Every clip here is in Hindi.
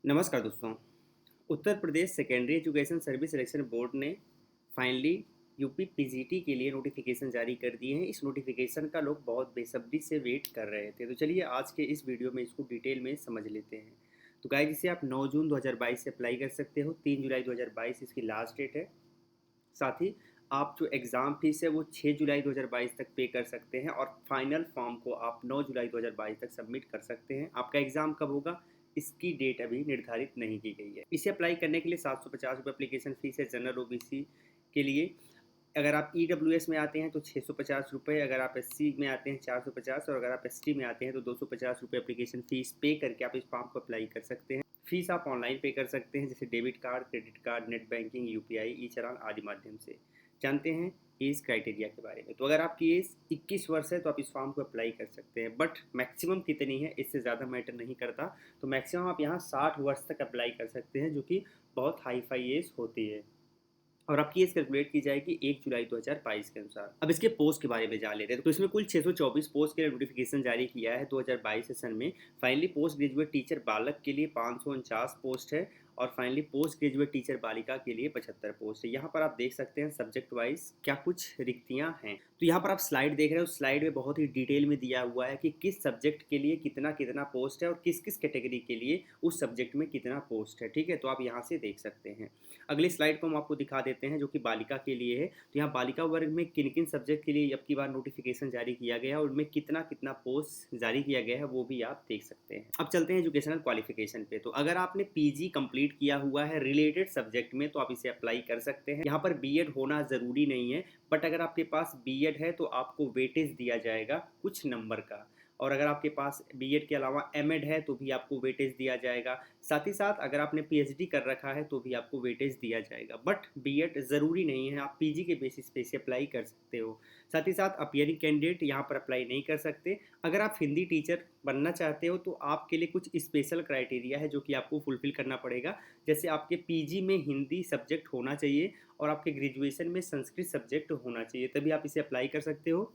नमस्कार दोस्तों। Uttar Pradesh secondary education service selection board ने फाइनली यूपी पीजीटी के लिए नोटिफिकेशन जारी कर दिए हैं। इस नोटिफिकेशन का लोग बहुत बेसब्री से वेट कर रहे थे, तो चलिए आज के इस वीडियो में इसको डिटेल में समझ लेते हैं। तो गाइस, इसे आप 9 जून 2022 से अप्लाई कर सकते हो। 3 जुलाई 2022 इसकी लास्ट डेट है। साथ ही आप जो एग्ज़ाम फीस है वो 6 जुलाई 2022 तक पे कर सकते हैं और फाइनल फॉर्म को आप 9 जुलाई 2022 तक सबमिट कर सकते हैं। आपका एग्ज़ाम कब होगा इसकी डेट अभी निर्धारित नहीं की गई है। इसे अप्लाई करने के लिए 750 रुपये एप्लीकेशन फ़ीस है जनरल ओबीसी के लिए। अगर आप ईडब्ल्यूएस में आते हैं तो 650 रुपये, अगर आप एससी में आते हैं 450, और अगर आप एसटी में आते हैं तो 250 रुपये एप्लीकेशन फ़ीस पे करके आप इस फॉर्म को अप्लाई कर सकते हैं। फीस आप ऑनलाइन पे कर सकते हैं, जैसे debit card, credit card, net banking, UPI, e challan आदि माध्यम से। जानते हैं एज क्राइटेरिया के बारे में। तो अगर आपकी एज 21 वर्ष है तो आप इस फॉर्म को अप्लाई कर सकते हैं, बट मैक्सिमम कितनी है इससे ज़्यादा मैटर नहीं करता। तो मैक्सिमम आप यहाँ 60 वर्ष तक अप्लाई कर सकते हैं, जो कि बहुत हाई फाई एज होती है। और आपकी एज कैलकुलेट की जाएगी 1 जुलाई 2022 के अनुसार। अब इसके पोस्ट के बारे में जान लेते हैं। तो इसमें कुल 624 पोस्ट के लिए नोटिफिकेशन जारी किया है 2022 सेशन में। फाइनली पोस्ट ग्रेजुएट टीचर बालक के लिए 549 पोस्ट है और फाइनली पोस्ट ग्रेजुएट टीचर बालिका के लिए 75 पोस्ट है। यहाँ पर आप देख सकते हैं सब्जेक्ट वाइज क्या कुछ रिक्तियाँ हैं। तो यहाँ पर आप स्लाइड देख रहे हो, स्लाइड में बहुत ही डिटेल में दिया हुआ है कि किस सब्जेक्ट के लिए कितना कितना पोस्ट है और किस किस कैटेगरी के लिए उस सब्जेक्ट में कितना पोस्ट है। ठीक है, तो आप यहाँ से देख सकते हैं। अगली स्लाइड को हम आपको दिखा देते हैं, जो कि बालिका के लिए है। तो यहाँ बालिका वर्ग में किन किन सब्जेक्ट के लिए अब की बार नोटिफिकेशन जारी किया गया है और उनमें कितना कितना पोस्ट जारी किया गया है वो भी आप देख सकते हैं। अब चलते हैं एजुकेशनल क्वालिफिकेशन पे। तो अगर आपने पीजी कंप्लीट किया हुआ है रिलेटेड सब्जेक्ट में तो आप इसे अप्लाई कर सकते हैं। यहाँ पर बीएड होना ज़रूरी नहीं है, बट अगर आपके पास बीएड है तो आपको वेटेज दिया जाएगा कुछ नंबर का। और अगर आपके पास बीएड के अलावा एमएड है तो भी आपको वेटेज दिया जाएगा। साथ ही साथ अगर आपने पीएचडी कर रखा है तो भी आपको वेटेज दिया जाएगा, बट बीएड ज़रूरी नहीं है, आप पीजी के बेसिस पे इसे अप्लाई कर सकते हो। साथ ही साथ अपीयरिंग कैंडिडेट यहाँ पर अप्लाई नहीं कर सकते। अगर आप हिंदी टीचर बनना चाहते हो तो आपके लिए कुछ स्पेशल क्राइटेरिया है जो कि आपको फुलफिल करना पड़ेगा। जैसे आपके पीजी में हिंदी सब्जेक्ट होना चाहिए और आपके ग्रेजुएशन में संस्कृत सब्जेक्ट होना चाहिए, तभी आप इसे अप्लाई कर सकते हो।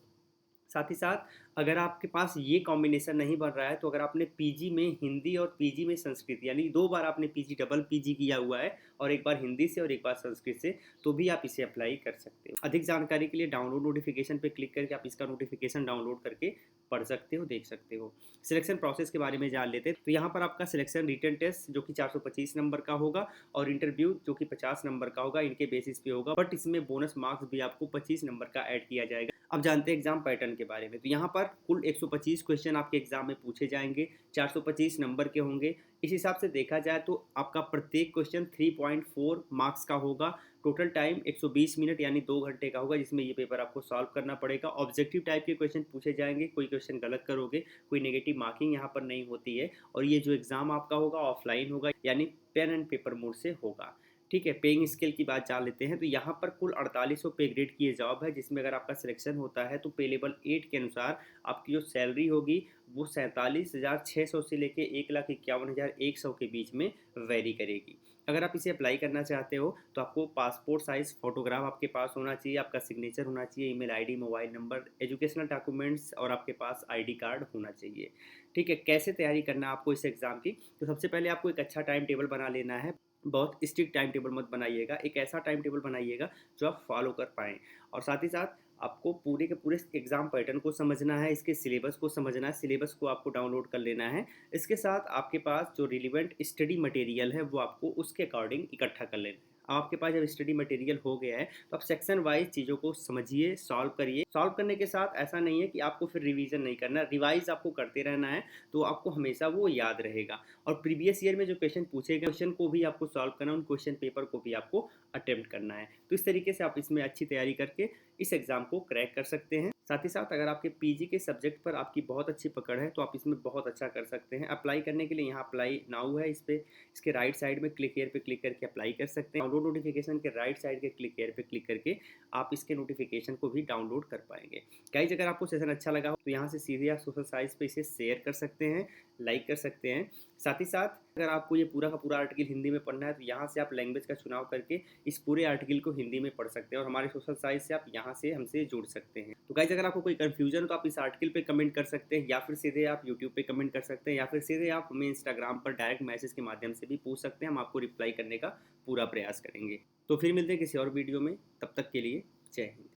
साथ ही साथ अगर आपके पास ये कॉम्बिनेशन नहीं बन रहा है तो अगर आपने पीजी में हिंदी और पीजी में संस्कृत, यानी 2 बार आपने पीजी डबल पीजी किया हुआ है और एक बार हिंदी से और एक बार संस्कृत से, तो भी आप इसे अप्लाई कर सकते हो। अधिक जानकारी के लिए डाउनलोड नोटिफिकेशन पे क्लिक करके आप इसका नोटिफिकेशन डाउनलोड करके पढ़ सकते हो, देख सकते हो। सिलेक्शन प्रोसेस के बारे में जान लेते हैं। तो यहाँ पर आपका सिलेक्शन रिटन टेस्ट जो कि 425 नंबर का होगा और इंटरव्यू जो कि 50 नंबर का होगा, इनके बेसिस पे होगा, बट इसमें बोनस मार्क्स भी आपको 25 नंबर का ऐड किया जाएगा। अब जानते हैं एग्जाम पैटर्न के बारे में। तो यहाँ पर कुल 125 क्वेश्चन आपके एग्जाम में पूछे जाएंगे, 425 नंबर के होंगे। इस हिसाब से देखा जाए तो आपका प्रत्येक क्वेश्चन 3.4 मार्क्स का होगा। टोटल टाइम 120 मिनट यानी 2 घंटे का होगा, जिसमें ये पेपर आपको सॉल्व करना पड़ेगा। ऑब्जेक्टिव टाइप के क्वेश्चन पूछे जाएंगे, कोई क्वेश्चन गलत करोगे कोई नेगेटिव मार्किंग यहाँ पर नहीं होती है। और ये जो एग्ज़ाम आपका होगा ऑफलाइन होगा, यानी पेन एंड पेपर मोड से होगा। ठीक है, पेइंग स्केल की बात जान लेते हैं। तो यहाँ पर कुल 4800 पे ग्रेड की ये जॉब है, जिसमें अगर आपका सिलेक्शन होता है तो पे लेवल 8 के अनुसार आपकी जो सैलरी होगी वो 47,600 से लेके 1,51,100 के बीच में वेरी करेगी। अगर आप इसे अप्लाई करना चाहते हो तो आपको पासपोर्ट साइज़ फ़ोटोग्राफ आपके पास होना चाहिए, आपका सिग्नेचर होना चाहिए, email ID, mobile number, educational documents और आपके पास आईडी कार्ड होना चाहिए। ठीक है, कैसे तैयारी करना है आपको इस एग्ज़ाम की? तो सबसे पहले आपको एक अच्छा टाइम टेबल बना लेना है। बहुत स्ट्रिक्ट टाइम टेबल मत बनाइएगा, एक ऐसा टाइम टेबल बनाइएगा जो आप फॉलो कर पाएँ। और साथ ही साथ आपको पूरे के पूरे एग्ज़ाम पैटर्न को समझना है, इसके सिलेबस को समझना है, सिलेबस को आपको डाउनलोड कर लेना है। इसके साथ आपके पास जो रिलेवेंट स्टडी मटेरियल है वो आपको उसके अकॉर्डिंग इकट्ठा कर लेना है। आपके पास जब स्टडी मटेरियल हो गया है तो आप सेक्शन वाइज चीज़ों को समझिए, सॉल्व करिए। सॉल्व करने के साथ ऐसा नहीं है कि आपको फिर रिवीजन नहीं करना, रिवाइज आपको करते रहना है, तो आपको हमेशा वो याद रहेगा। और प्रीवियस ईयर में जो क्वेश्चन पूछे गए क्वेश्चन को भी आपको सॉल्व करना, उन क्वेश्चन पेपर को भी आपको अटेम्प्ट करना है। तो इस तरीके से आप इसमें अच्छी तैयारी करके इस एग्ज़ाम को क्रैक कर सकते हैं। साथ ही साथ अगर आपके पीजी के सब्जेक्ट पर आपकी बहुत अच्छी पकड़ है तो आप इसमें बहुत अच्छा कर सकते हैं। अप्लाई करने के लिए यहाँ अप्लाई नाउ है, इस पर इसके राइट साइड में क्लिक हेयर पे क्लिक करके अप्लाई कर सकते हैं। डाउनलोड नोटिफिकेशन के राइट साइड के क्लिक हेयर पे क्लिक करके आप इसके नोटिफिकेशन को भी डाउनलोड कर पाएंगे। गाइस, अगर आपको सेशन अच्छा लगा हो तो यहाँ से सीधे आप सोशल साइट्स पे इसे शेयर कर सकते हैं। लाइक कर सकते हैं। साथ ही साथ अगर आपको ये पूरा का पूरा आर्टिकल हिंदी में पढ़ना है तो यहाँ से आप लैंग्वेज का चुनाव करके इस पूरे आर्टिकल को हिंदी में पढ़ सकते हैं और हमारे सोशल साइट से आप यहाँ से हमसे जुड़ सकते हैं। तो गाइस, अगर आपको कोई कन्फ्यूजन हो तो आप इस आर्टिकल पे कमेंट कर सकते हैं, या फिर सीधे आप यूट्यूब पे कमेंट कर सकते हैं, या फिर सीधे आप हमें इंस्टाग्राम पर डायरेक्ट मैसेज के माध्यम से भी पूछ सकते हैं। हम आपको रिप्लाई करने का पूरा प्रयास करेंगे। तो फिर मिलते हैं किसी और वीडियो में, तब तक के लिए जय हिंद।